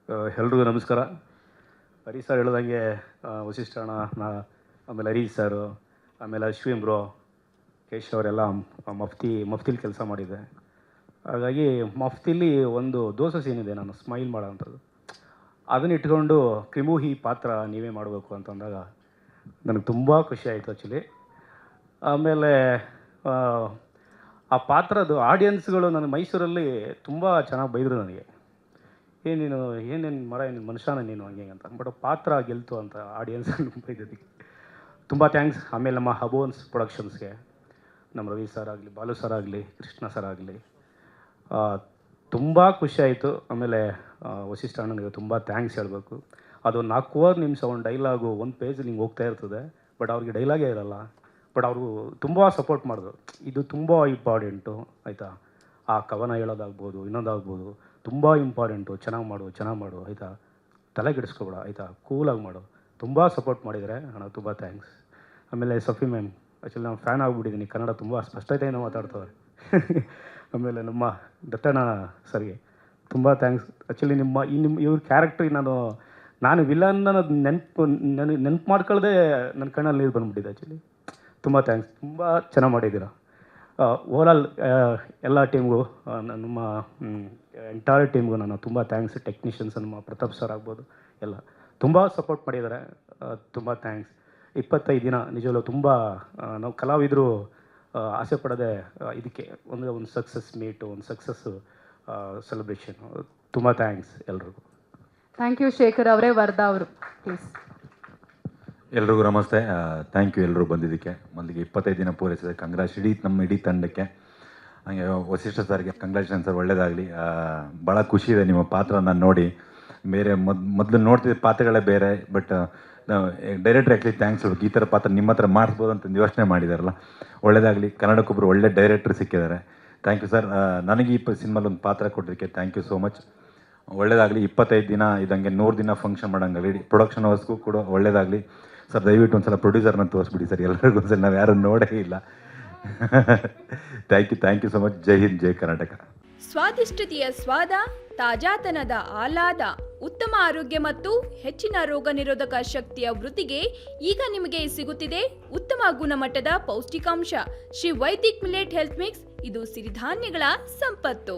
ಎಲ್ರಿಗೂ ನಮಸ್ಕಾರ. ಹರಿ ಸರ್ ಹೇಳ್ದಂಗೆ ವಸಿಷ್ಠ ಅಣ್ಣ, ಆಮೇಲೆ ಹರೀಶ್ ಸರು, ಆಮೇಲೆ ಅಶ್ವಿನ್ ಬ್ರೋ, ಕೇಶವ್ ಅವರೆಲ್ಲ ಮಫ್ತಿಲಿ ಕೆಲಸ ಮಾಡಿದ್ದೆ. ಹಾಗಾಗಿ ಮಫ್ತಿಲಿ ಒಂದು ದೋಸೆ ಸೀನ್ ಇದೆ, ನಾನು ಸ್ಮೈಲ್ ಮಾಡೋ ಅಂಥದ್ದು. ಅದನ್ನ ಇಟ್ಕೊಂಡು ಕ್ರಿಮೂಹಿ ಪಾತ್ರ ನೀವೇ ಮಾಡಬೇಕು ಅಂತಂದಾಗ ನನಗೆ ತುಂಬ ಖುಷಿ ಆಯಿತು ಆ್ಯಕ್ಚುಲಿ. ಆಮೇಲೆ ಆ ಪಾತ್ರದ ಆಡಿಯನ್ಸ್ಗಳು ನನ್ನ ಮೈಸೂರಲ್ಲಿ ತುಂಬ ಚೆನ್ನಾಗಿ ಬೈದರು ನನಗೆ. ಏನೇನು ಮನುಷ್ಯನ ನೀನು ಹಂಗೆ ಅಂತ. ಬಟ್ ಪಾತ್ರ ಗೆಲ್ತು ಅಂತ ಆಡಿಯನ್ಸ್ ಬೈದೋದಕ್ಕೆ ತುಂಬ ಥ್ಯಾಂಕ್ಸ್. ಆಮೇಲೆ ನಮ್ಮ ಹಬೋನ್ಸ್ ಪ್ರೊಡಕ್ಷನ್ಸ್ಗೆ, ನಮ್ಮ ರವಿ ಸರ್ ಆಗಲಿ, ಬಾಲು ಸರ್ ಆಗಲಿ, ಕೃಷ್ಣ ಸರ್ ಆಗಲಿ, ತುಂಬ ಖುಷಿ ಆಯಿತು. ಆಮೇಲೆ ವಸಿಷ್ಠ ಅಣ್ಣನಿಗೆ ತುಂಬ ಥ್ಯಾಂಕ್ಸ್ ಹೇಳಬೇಕು. ಅದು 4 ನಿಮಿಷ ಒಂದು ಡೈಲಾಗು ಒಂದು ಪೇಜ್ ನಿಂಗೆ ಹೋಗ್ತಾ ಇರ್ತದೆ, ಬಟ್ ಅವ್ರಿಗೆ ಡೈಲಾಗೇ ಇರೋಲ್ಲ. ಬಟ್ ಅವರು ತುಂಬ ಸಪೋರ್ಟ್ ಮಾಡಿದ್ರು. ಇದು ತುಂಬ ಇಂಪಾರ್ಟೆಂಟು ಆಯಿತಾ, ಆ ಕವನ ಹೇಳೋದಾಗ್ಬೋದು, ಇನ್ನೊಂದಾಗ್ಬೋದು, ತುಂಬ ಇಂಪಾರ್ಟೆಂಟು, ಚೆನ್ನಾಗಿ ಮಾಡು ಆಯಿತಾ, ತಲೆಗೆಡಿಸ್ಕೊಬೇಡ ಆಯಿತಾ, ಕೂಲಾಗಿ ಮಾಡು. ತುಂಬ ಸಪೋರ್ಟ್ ಮಾಡಿದರೆ ಅಣ್ಣ, ತುಂಬ ಥ್ಯಾಂಕ್ಸ್. ಆಮೇಲೆ ಸಫಿ ಮ್ಯಾಮ್, ಆ್ಯಕ್ಚುಲಿ ನಾನು ಫ್ಯಾನ್ ಆಗಿಬಿಟ್ಟಿದ್ದೀನಿ, ಕನ್ನಡ ತುಂಬ ಸ್ಪಷ್ಟತೆಯಿಂದ ಮಾತಾಡ್ತವ್ರೆ. ಆಮೇಲೆ ನಮ್ಮ ದತ್ತಣ್ಣ ಸರ್ಗೆ ತುಂಬ ಥ್ಯಾಂಕ್ಸ್. ಆ್ಯಕ್ಚುಲಿ ಇವ್ರ ಕ್ಯಾರೆಕ್ಟ್ರಿಗೆ ನಾನು ವಿಲನ್ನ ನೆನಪು ಮಾಡ್ಕೊಳ್ಳದೆ ನನ್ನ ಕಣ್ಣಲ್ಲಿ ನೀರು ಬಂದುಬಿಟ್ಟಿದೆ. ಆ್ಯಕ್ಚುಲಿ ತುಂಬ ಥ್ಯಾಂಕ್ಸ್, ತುಂಬ ಚೆನ್ನಾಗಿ ಮಾಡಿದ್ದೀರಾ. ಓವರಾಲ್ ಎಲ್ಲ ಟೀಮ್ಗೂ, ನಮ್ಮ ಎಂಟೈರ್ ಟೀಮ್ಗೂ ನಾನು ತುಂಬ ಥ್ಯಾಂಕ್ಸ್. ಟೆಕ್ನಿಷಿಯನ್ಸ್ ನಮ್ಮ ಪ್ರತಾಪ್ ಸರ್ ಆಗ್ಬೋದು, ಎಲ್ಲ ತುಂಬ ಸಪೋರ್ಟ್ ಮಾಡಿದ್ದಾರೆ. ತುಂಬ ಥ್ಯಾಂಕ್ಸ್. 25 ದಿನ ನಿಜವಲ್ಲೂ ತುಂಬ ನಾವು ಕಲಾವಿದರು ಆಸೆ ಪಡೋದೆ ಇದಕ್ಕೆ, ಒಂದು ಸಕ್ಸಸ್ ಮೀಟು, ಒಂದು ಸಕ್ಸಸ್ ಸೆಲೆಬ್ರೇಷನ್. ತುಂಬ ಥ್ಯಾಂಕ್ಸ್ ಎಲ್ರಿಗೂ. ಥ್ಯಾಂಕ್ ಯು ಶೇಖರ್ ಅವರೇ. ವರ್ಧಾ ಅವರು ಪ್ಲೀಸ್. ಎಲ್ರಿಗೂ ನಮಸ್ತೆ. ಥ್ಯಾಂಕ್ ಯು ಎಲ್ಲರೂ ಬಂದಿದ್ದಕ್ಕೆ. ಮೊದಲಿಗೆ 25 ದಿನ ಪೂರೈಸಿದೆ. ಕಂಗ್ರಾಚ್ ನಮ್ಮ ಇಡೀ ತಂಡಕ್ಕೆ. ಹಾಗೆ ವಸಿಷ್ಠ ಸರ್ಗೆ ಕಂಗ್ರಾಚುಲೇಷನ್ ಸರ್, ಒಳ್ಳೆಯದಾಗಲಿ. ಭಾಳ ಖುಷಿ ಇದೆ ನಿಮ್ಮ ಪಾತ್ರ ನಾನು ನೋಡಿ. ಬೇರೆ ಮೊದಲು ನೋಡ್ತಿದ್ದ ಪಾತ್ರಗಳೇ ಬೇರೆ, ಬಟ್ ಡೈರೆಕ್ಟ್ರ್ ಆ್ಯಕ್ಚುಲಿ ಥ್ಯಾಂಕ್ಸ್ ಹೇಳ್ಬೇಕು. ಈ ಥರ ಪಾತ್ರ ನಿಮ್ಮ ಹತ್ರ ಮಾಡಿಸ್ಬೋದು ಅಂತ ಯೋಚನೆ ಮಾಡಿದಾರಲ್ಲ, ಒಳ್ಳೆಯದಾಗಲಿ. ಕನ್ನಡಕ್ಕೊಬ್ಬರು ಒಳ್ಳೆ ಡೈರೆಕ್ಟ್ರ್ ಸಿಕ್ಕಿದ್ದಾರೆ. Thank you sir. ನನಗೆ ಈ ಸಿನಿಮಾಲಿ ಒಂದು ಪಾತ್ರ ಕೊಟ್ಟಿದ್ದಕ್ಕೆ ಥ್ಯಾಂಕ್ ಯು ಸೋ ಮಚ್. ಒಳ್ಳೆಯದಾಗಲಿ. 25 ದಿನ ಇದಂಗೆ 100 ದಿನ ಫಂಕ್ಷನ್ ಮಾಡೋಂಗಲ್ಲ. ಇಡೀ ಪ್ರೊಡಕ್ಷನ್ ಹೌಸ್ಗೂ ಕೂಡ ಒಳ್ಳೆಯದಾಗಲಿ ಸರ್. ದಯವಿಟ್ಟು ಒಂದು ಸಲ ಪ್ರೊಡ್ಯೂಸರ್ನ ತೋರಿಸ್ಬಿಡಿ ಸರ್, ಎಲ್ಲರಿಗೂ ಸರ್, ನಾವು ಯಾರು ನೋಡೇ ಇಲ್ಲ. Thank you so much. ಜೈ ಹಿಂದ್, ಜೈ ಕರ್ನಾಟಕ. ಸ್ವಾದಿಷ್ಟತೆಯ ಸ್ವಾದ, ತಾಜಾತನದ ಆಹ್ಲಾದ, ಉತ್ತಮ ಆರೋಗ್ಯ ಮತ್ತು ಹೆಚ್ಚಿನ ರೋಗ ನಿರೋಧಕ ಶಕ್ತಿಯ ವೃದ್ಧಿಗೆ ಈಗ ನಿಮಗೆ ಸಿಗುತ್ತಿದೆ ಉತ್ತಮ ಗುಣಮಟ್ಟದ ಪೌಷ್ಟಿಕಾಂಶ Shri Vaidik millet health mix. ಇದು ಸಿರಿಧಾನ್ಯಗಳ ಸಂಪತ್ತು.